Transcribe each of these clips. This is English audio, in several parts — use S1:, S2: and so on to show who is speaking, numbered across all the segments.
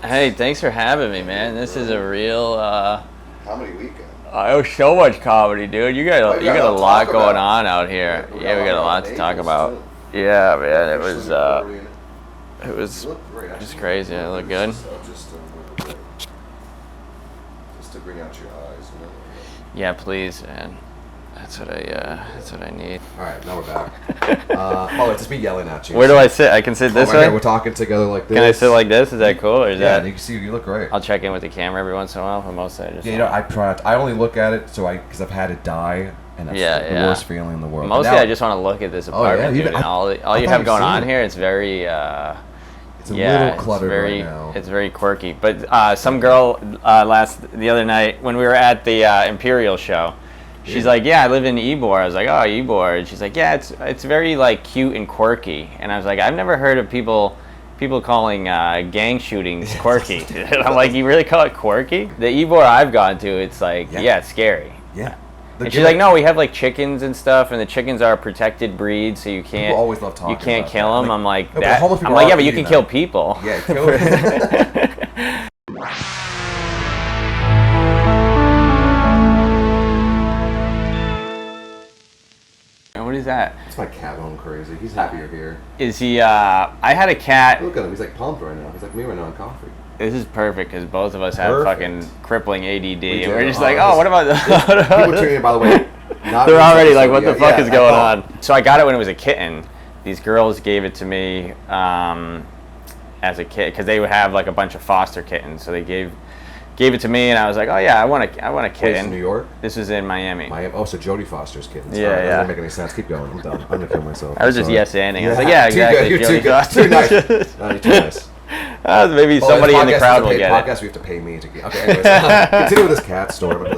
S1: Hey, thanks for having me, man. This is a real.
S2: Comedy weekend.
S1: Oh, so much comedy, dude. You got a lot going on out here.
S2: Yeah,
S1: We got a lot to talk about. Yeah, man. It was just crazy. I look good.
S2: Just to bring out your eyes, you know.
S1: Yeah, please, man. That's what I need.
S2: All right, now we're back. It's just me yelling at you.
S1: Where do I sit? I can sit this way.
S2: We're talking together like this.
S1: Can I sit like this? Is that cool? Or is that?
S2: You can see you look great.
S1: I'll check in with the camera every once in a while, but mostly I just.
S2: Yeah, I try. I only look at it because I've had it die, and that's the worst feeling in the world.
S1: Mostly, I just want to look at this apartment, dude, and all you have going on here. It's very.
S2: It's a little cluttered right now.
S1: It's very quirky. But some girl the other night when we were at the Imperial show. She's like, yeah, I live in Ybor. I was like, oh, Ybor. And she's like, yeah, it's very like cute and quirky. And I was like, I've never heard of people calling gang shootings quirky. And I'm like, you really call it quirky? The Ybor I've gone to, it's like, yeah it's scary.
S2: Yeah.
S1: And she's like, no, we have like chickens and stuff, and the chickens are a protected breed, so you can't.
S2: People always love talking.
S1: You can't kill them. I'm like,
S2: yeah,
S1: but you can kill people.
S2: Yeah, kill them.
S1: What is that?
S2: It's my cat going crazy. He's happy you're here.
S1: Is he? I had a cat.
S2: Look at him. He's like pumped right now. He's like me right now on coffee.
S1: This is perfect because both of us have fucking crippling ADD, and we're just what about the?
S2: People treating it, by the way.
S1: They're already like, what the fuck is going on? So I got it when it was a kitten. These girls gave it to me as a kid because they would have like a bunch of foster kittens. So they gave it to me, and I was like, oh yeah, I want a kitten.
S2: In New York?
S1: This was in Miami.
S2: Oh, so Jodie Foster's kittens.
S1: Yeah,
S2: That doesn't make any sense. Keep going. I'm done. I'm gonna kill myself.
S1: I was just yes-anding. I was like, yeah, exactly.
S2: You're too good. Too nice. No, you're too nice.
S1: Maybe somebody in the crowd will get
S2: podcast, we have to pay me to get. Okay, anyways, continue with this cat story.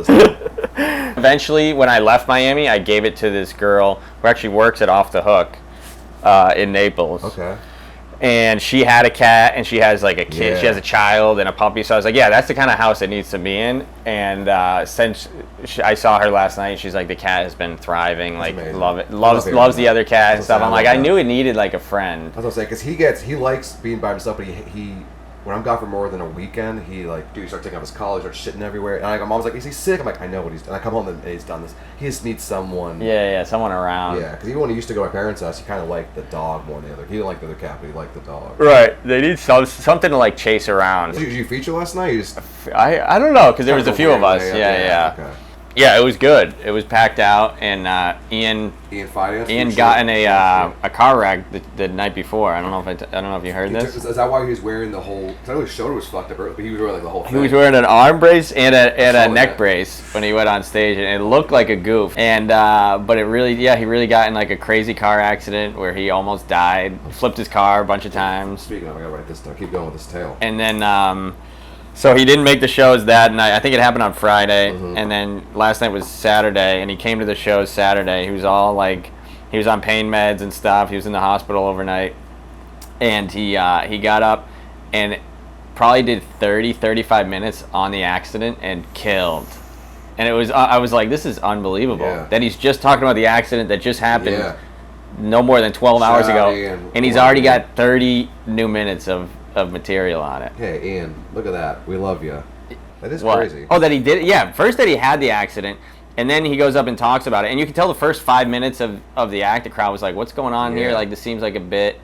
S1: Eventually, when I left Miami, I gave it to this girl who actually works at Off the Hook in Naples.
S2: Okay.
S1: And she had a cat, and she has like a kid.
S2: Yeah.
S1: She has a child and a puppy. So I was like, yeah, that's the kind of house it needs to be in. And since I saw her last night, she's like, the cat has been thriving. Like, loves the other cat and stuff. I'm like, I knew it needed like a friend.
S2: I was gonna say, because he likes being by himself, but he when I'm gone for more than a weekend, he starts taking off his collar, starts shitting everywhere. And my mom's like, is he sick? I'm like, I know what he's done. I come home and he's done this. He just needs someone.
S1: Yeah, someone around.
S2: Yeah, because even when he used to go to my parents' house, he kind of liked the dog more than the other. He didn't like the other cat, but he liked the dog.
S1: Right. They need something to like chase around.
S2: Did you feature last night?
S1: I don't know, because there was a few of us. Yeah. Okay. Yeah, it was good. It was packed out, and Ian got in a car wreck the night before. I don't know if you heard this.
S2: Is that why he was wearing the whole? Because I know his shoulder was fucked up, but he was wearing like the whole thing.
S1: He was wearing an arm brace and a neck brace when he went on stage, and it looked like a goof. And but he really got in like a crazy car accident where he almost died, flipped his car a bunch of times.
S2: Speaking of, I gotta write this down. Keep going with this tale.
S1: And then. So he didn't make the shows that night. I think it happened on Friday, and then last night was Saturday, and he came to the shows Saturday. He was all like, he was on pain meds and stuff. He was in the hospital overnight, and he got up and probably did 35 minutes on the accident and killed. And it was I was like, this is unbelievable. Yeah. That he's just talking about the accident that just happened no more than 12 hours ago, and he's already got 30 new minutes of material on it.
S2: Hey, Ian, look at that. We love you. That is crazy.
S1: Oh, that he did it? Yeah, first that he had the accident, and then he goes up and talks about it. And you can tell the first 5 minutes of the act, the crowd was like, what's going on here? Like, this seems like a bit...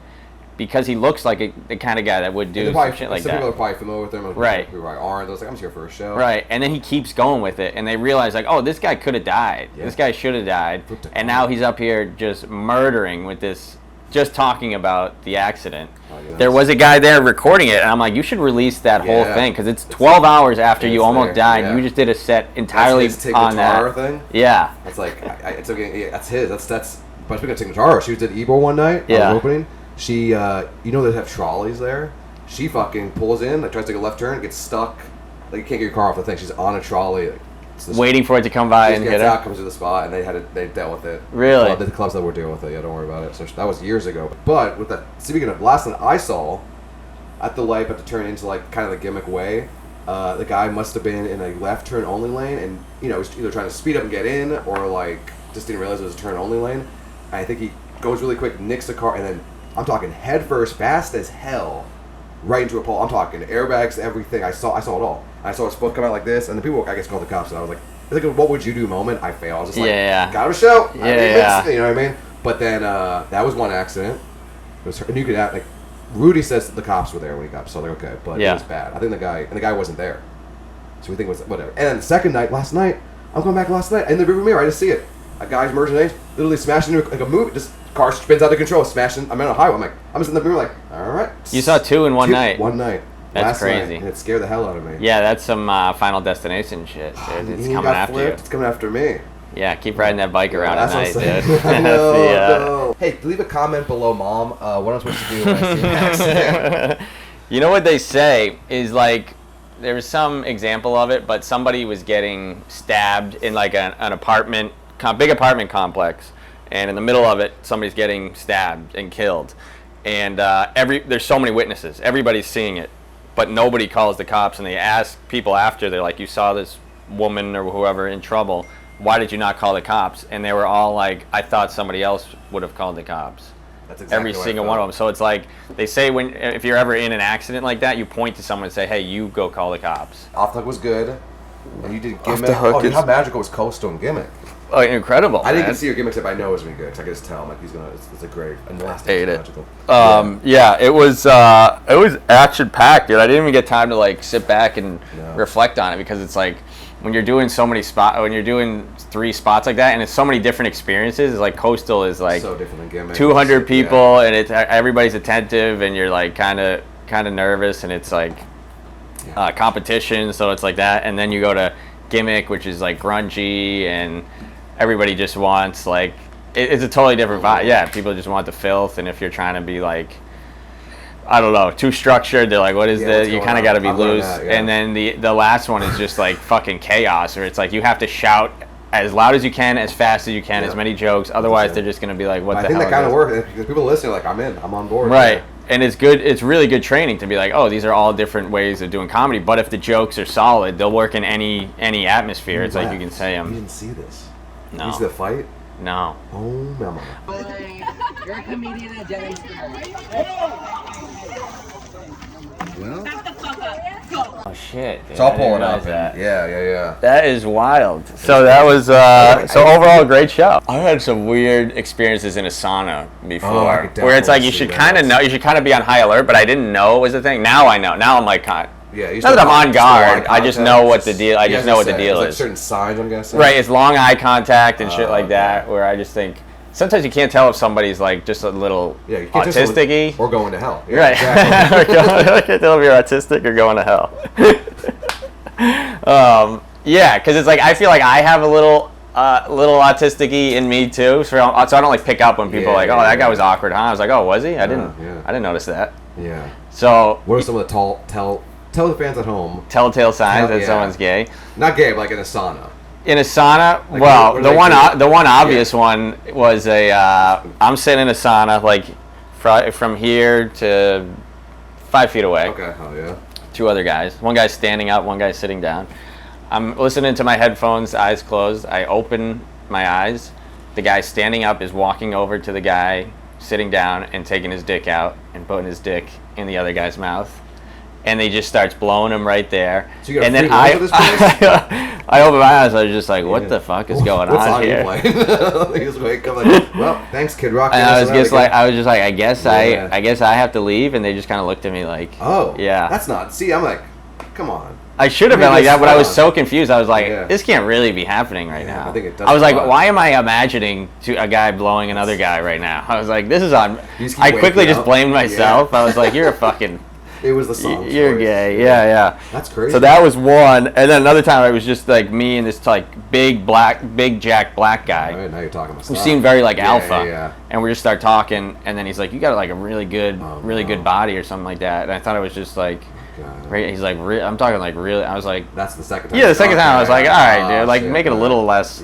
S1: Because he looks like the kind of guy that would do some shit like that.
S2: Some people are probably familiar with him.
S1: Right.
S2: Who aren't. I was like, I'm just here for a show.
S1: Right. And then he keeps going with it, and they realize, like, oh, this guy could have died. Yeah. This guy should have died. And now he's up here just murdering with this... Just talking about the accident. There was a guy there recording it, and I'm like, you should release that whole thing, because it's 12 hours after you almost died, and you just did a set entirely on that.
S2: Thing?
S1: Yeah.
S2: It's like, it's okay, that's his. That's. But speaking of taking guitar, she was at Ybor one night. I was opening. She, they have trolleys there. She fucking pulls in, tries to take a left turn, gets stuck. Like, you can't get your car off the thing. She's on a trolley.
S1: Waiting for it to come by and hit her.
S2: Comes to the spot, and they dealt with it.
S1: Really?
S2: The clubs that were dealing with it. Yeah, don't worry about it. So that was years ago. But with that, speaking of last one I saw at the light, but to turn into like kind of the gimmick way, the guy must have been in a left turn only lane, and was either trying to speed up and get in, or like just didn't realize it was a turn only lane. And I think he goes really quick, nicks the car, and then I'm talking head first, fast as hell, right into a pole. I'm talking airbags, everything. I saw it all. I saw us both come out like this, and the people, I guess, called the cops, and I was like, it's like a what would you do moment. I failed. I was just like, got a show.
S1: Yeah.
S2: You know what I mean? But then that was one accident. It was, and you could act like Rudy says that the cops were there when he got, so like okay, but it was bad. I think the guy wasn't there, so we think it was whatever. And then the second night, last night, I'm going back last night in the rearview mirror. I just see it. A guy's merging literally smashed into like a movie. Just car spins out of control, smashing. I'm on a highway. I'm just in the mirror like, all right.
S1: You saw two in one night.
S2: One night.
S1: That's
S2: last
S1: crazy.
S2: Night, and it scared the hell out of me.
S1: Yeah, that's some Final Destination shit, dude. It's coming after you.
S2: It's coming after me.
S1: Yeah, keep riding that bike around at night, dude.
S2: No. Hey, leave a comment below, Mom. What am I supposed to do when I see an accident?
S1: You know what they say is like, there was some example of it, but somebody was getting stabbed in like an apartment, big apartment complex, and in the middle of it, somebody's getting stabbed and killed, and there's so many witnesses, everybody's seeing it, but nobody calls the cops, and they ask people after, they're like, you saw this woman or whoever in trouble, why did you not call the cops? And they were all like, I thought somebody else would have called the cops.
S2: That's exactly
S1: every single one of them. So it's like they say if you're ever in an accident like that, you point to someone and say, hey, you go call the cops.
S2: Off the Hook was good, and you did Gimmick.
S1: Dude,
S2: how magical was Coastal and Gimmick?
S1: Oh, incredible!
S2: I didn't get to see your gimmicks, but I know it was really good. Cause I could just tell. I'm like, he's gonna. It's a great. And the last
S1: ate it.
S2: Magical.
S1: Yeah, it was action packed, dude. I didn't even get time to like sit back and reflect on it because it's like when you're doing so many when you're doing 3 spots like that, and it's so many different experiences. It's like Coastal is like
S2: so different than Gimmick.
S1: 200 people, and it's everybody's attentive, and you're like kind of nervous, and it's like competition, so it's like that. And then you go to Gimmick, which is like grungy, and everybody just wants like it's a totally different vibe. Yeah, people just want the filth, and if you're trying to be like, I don't know, too structured, they're like, what is this? You kind of got to be loose. And then the last one is just like fucking chaos, or it's like you have to shout as loud as you can, as fast as you can, as many jokes. Otherwise, they're just going to be like, what the hell?
S2: I think that kind of works because people listening are like, I'm on board.
S1: Right.
S2: Yeah.
S1: And it's good. It's really good training to be like, oh, these are all different ways of doing comedy. But if the jokes are solid, they'll work in any atmosphere. It's like you can say them.
S2: You didn't see this.
S1: No.
S2: You see the fight?
S1: No.
S2: Oh, mama.
S3: You're a comedian at Jenny's.
S2: Well.
S3: Back the fuck up. Go.
S1: Oh shit. Dude,
S2: So I'll pull it up.
S1: That.
S2: Yeah.
S1: That is wild. So that was so overall a great show. I had some weird experiences in a sauna before, where it's like you should kind of know, you should kind of be on high alert, but I didn't know it was a thing. Now I know. Now I'm like, not that I'm on guard. I just know what the deal. I just know what the deal is.
S2: Like certain signs, I'm guessing.
S1: Right. It's long eye contact and shit like that, where I just think. Sometimes you can't tell if somebody's like just a little autistic-y.
S2: Or going to hell.
S1: Yeah, right. Exactly. I can't tell if you're autistic or going to hell. Yeah, because it's like I feel like I have a little autistic-y in me too. So I don't like pick up when people are like, oh, that guy was awkward, huh? I was like, oh, was he? I didn't notice that.
S2: Yeah.
S1: So
S2: what are some of the tell the fans at home
S1: telltale signs that someone's gay?
S2: Not gay, but like in a sauna.
S1: In a sauna,
S2: like
S1: well, the one obvious one was I'm sitting in a sauna like from here to 5 feet away.
S2: Okay, oh yeah.
S1: 2 other guys. One guy's standing up, one guy's sitting down. I'm listening to my headphones, eyes closed. I open my eyes. The guy standing up is walking over to the guy sitting down and taking his dick out and putting his dick in the other guy's mouth. And he just starts blowing him right there.
S2: So you got
S1: and then
S2: I
S1: open my eyes. I was just like, "What the fuck is going on here?"
S2: You just wake up like, well, thanks, Kid Rock.
S1: And I was just like, I guess I have to leave. And they just kind of looked at me like,
S2: oh,
S1: yeah,
S2: that's not. See, I'm like, come on.
S1: I should have been like that, but I was so confused. I was like, this can't really be happening right now.
S2: I think it does.
S1: I was like, why am I imagining a guy blowing another guy right now? I was like, this is on. I quickly just blamed myself. Yeah. I was like, you're a fucking.
S2: It was the song.
S1: You're gay. Yeah.
S2: That's crazy.
S1: So that was one, and then another time it was just like me and this like big jack black guy.
S2: All right, now you're talking about
S1: who seemed very like alpha.
S2: Yeah.
S1: And we just start talking, and then he's like, "You got like a really good body or something like that." And I thought it was just like. He's like, I'm talking like really. I was like,
S2: that's the second time.
S1: Yeah, the second time I was like, all right, dude, like make it a little less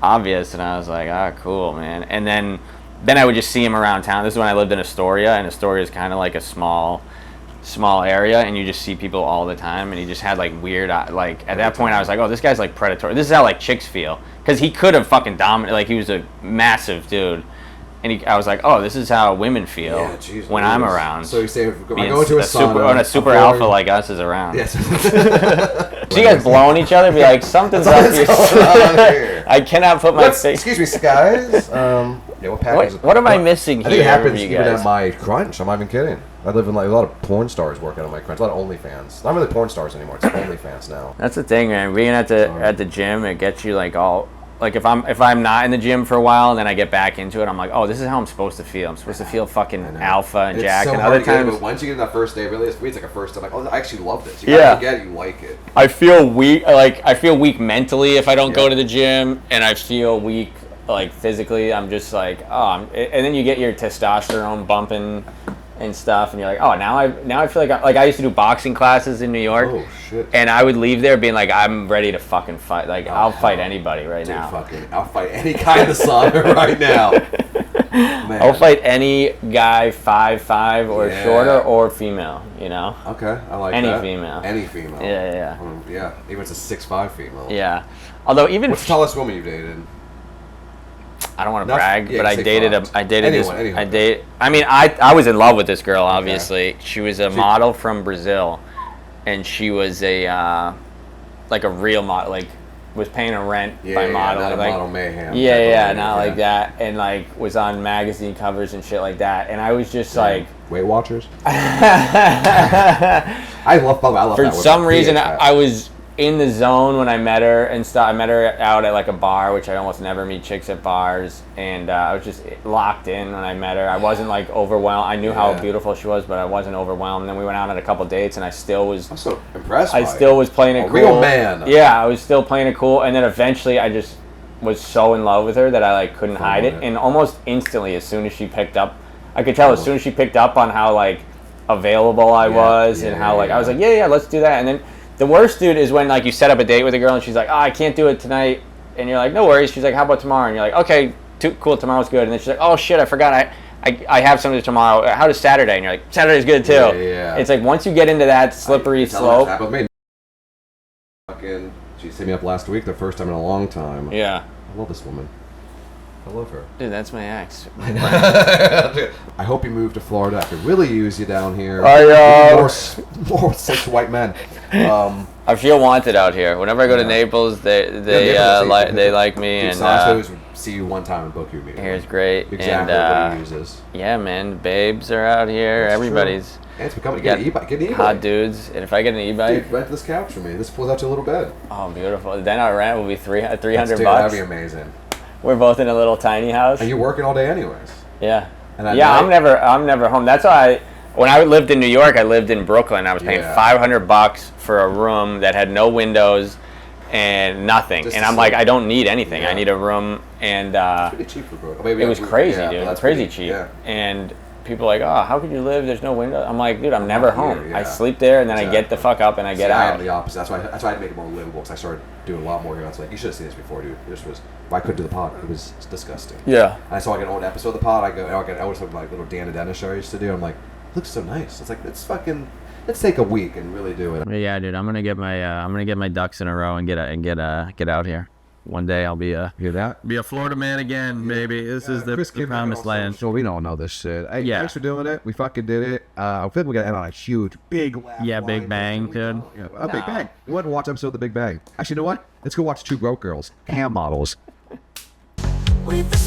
S1: obvious. And I was like, cool, man. And then I would just see him around town. This is when I lived in Astoria, and Astoria is kind of like a small area, and you just see people all the time. And he just had like weird, like at that point I was like, oh, this guy's like predatory. This is how like chicks feel, because he could have fucking dominated. Like he was a massive dude. And I was like, oh, this is how women feel
S2: Yeah, geez,
S1: when
S2: Louise.
S1: I'm around.
S2: So you say, if I
S1: Being
S2: go into a sauna,
S1: when a super alpha like us is around.
S2: Yes.
S1: So you guys blowing each other? Be like, something's up here. I cannot put my face.
S2: Excuse me, guys. Yeah, what package?
S1: What am I missing
S2: I think
S1: here?
S2: it happens
S1: you
S2: even
S1: guys?
S2: at my crunch. I'm not even kidding. I live in like a lot of porn stars work out of my crunch. A lot of OnlyFans. Not really porn stars anymore. It's OnlyFans now.
S1: That's the thing, man. Being at the gym, it gets you like all. Like if I'm not in the gym for a while and then I get back into it, I'm like, oh, this is how I'm supposed to feel. I'm supposed to feel fucking alpha and jack.
S2: So
S1: and
S2: hard
S1: other
S2: to get it,
S1: times,
S2: but once you get in that first day, really, it's like a first time. Like, oh, I actually love this. You
S1: Yeah.
S2: gotta get it, you like it.
S1: I feel weak. Like I feel weak mentally if I don't go
S2: Yeah.
S1: to the gym, and I feel weak like physically. I'm just like, oh, and then you get your testosterone bumping and stuff, and you're like, oh, now I feel like I used to do boxing classes in New York.
S2: Oh shit.
S1: And I would leave there being like, I'm ready to fucking fight. Like, I'll fight anybody right
S2: Dude,
S1: now.
S2: I'll fight any kind of sauna right now. Man.
S1: I'll fight any guy 5'5" or
S2: Yeah.
S1: shorter or female, you know?
S2: Okay, I like
S1: Any
S2: that.
S1: female.
S2: Any female.
S1: Yeah.
S2: Yeah, even if it's a 6'5" female.
S1: Yeah. Although even
S2: What's the tallest woman you've dated?
S1: I don't want to
S2: Not-
S1: brag,
S2: yeah,
S1: but I
S2: say
S1: dated
S2: five.
S1: this. I mean, I was in love with this girl. Obviously, she was a model from Brazil, and she was a like a real model, like was paying a rent by modeling,
S2: not
S1: like
S2: model mayhem.
S1: not like that, and like was on magazine covers and shit like that. And I was just like,
S2: Weight Watchers. I love
S1: for
S2: that.
S1: some reason, I was in the zone when I met her and stuff. I met her out at like a bar, which I almost never meet chicks at bars, and I was just locked in when I met her. I wasn't like overwhelmed. I knew how beautiful she was, but I wasn't overwhelmed. And then we went out on a couple dates, and I still was.
S2: I'm so impressed.
S1: I still was playing it cool.
S2: Real man.
S1: Yeah, I was still playing it cool, and then eventually I just was so in love with her that I like couldn't hide it, and almost instantly, as soon as she picked up, I could tell as soon as she picked up on how like available I was and how like I was like, yeah, let's do that, and then. The worst, dude, is when like you set up a date with a girl and she's like, oh, I can't do it tonight, and you're like, no worries. She's like, how about tomorrow? And you're like, okay, cool, tomorrow's good. And then she's like, oh shit, I forgot, I have something tomorrow. How does Saturday? And you're like, Saturday's good too.
S2: Yeah.
S1: It's like once you get into that slippery slope.
S2: Fucking, she hit me up last week, the first time in a long time.
S1: Yeah.
S2: I love this woman. I love her.
S1: Dude, that's my ex.
S2: I hope you move to Florida. I could really use you down here. More such white men.
S1: I feel wanted out here. Whenever I go to Naples, they like me, and
S2: Santos would see you one time and book you immediately.
S1: here's great.
S2: Exactly
S1: and,
S2: what he uses.
S1: Yeah, man, babes are out here.
S2: That's
S1: Everybody's
S2: true. And it's becoming get an e-bike. Get an e-bike.
S1: hot dudes, and if I get an e-bike,
S2: Dude, rent this couch for me. This pulls out your little bed.
S1: oh, beautiful. Then our rent will be $300
S2: Dude,
S1: bucks.
S2: that'd be amazing.
S1: We're both in a little tiny house.
S2: And you're working all day anyways.
S1: Yeah.
S2: And at
S1: Yeah,
S2: night-
S1: I'm never home. That's why when I lived in New York, I lived in Brooklyn. I was paying $500 for a room that had no windows and nothing.
S2: Just
S1: and
S2: to
S1: I'm like,
S2: sleep.
S1: I don't need anything.
S2: Yeah.
S1: I need a room, and
S2: Pretty cheap for Brooklyn.
S1: it was crazy, dude.
S2: That's
S1: Crazy
S2: pretty,
S1: cheap.
S2: Yeah.
S1: And people are like, oh, how could you live? There's no window. I'm like, dude, I'm never
S2: not
S1: home.
S2: here,
S1: I
S2: yeah.
S1: sleep there, and then I get the fuck up and I get
S2: I
S1: out.
S2: am the opposite. That's why I had to make it more livable because I started doing a lot more here. I was like, you should have seen this before, dude. This was why I couldn't do the pod. It was disgusting.
S1: Yeah.
S2: And I saw like an old episode of the pod. I always look like little Dan and Dennis show I used to do. I'm like, it looks so nice. It's like let's take a week and really do it.
S1: Yeah, dude, I'm gonna get my ducks in a row and get out here. One day I'll be a Florida man again, baby. This is the promised land.
S2: So we don't know this shit. Hey,
S1: Yeah.
S2: thanks for doing it. We fucking did it. I think we got to end on a huge, big laugh.
S1: Yeah, Big Bang, dude.
S2: Yeah, Big Bang. You want to watch episode of The Big Bang? Actually, you know what? Let's go watch Two Broke Girls, cam models.
S4: With the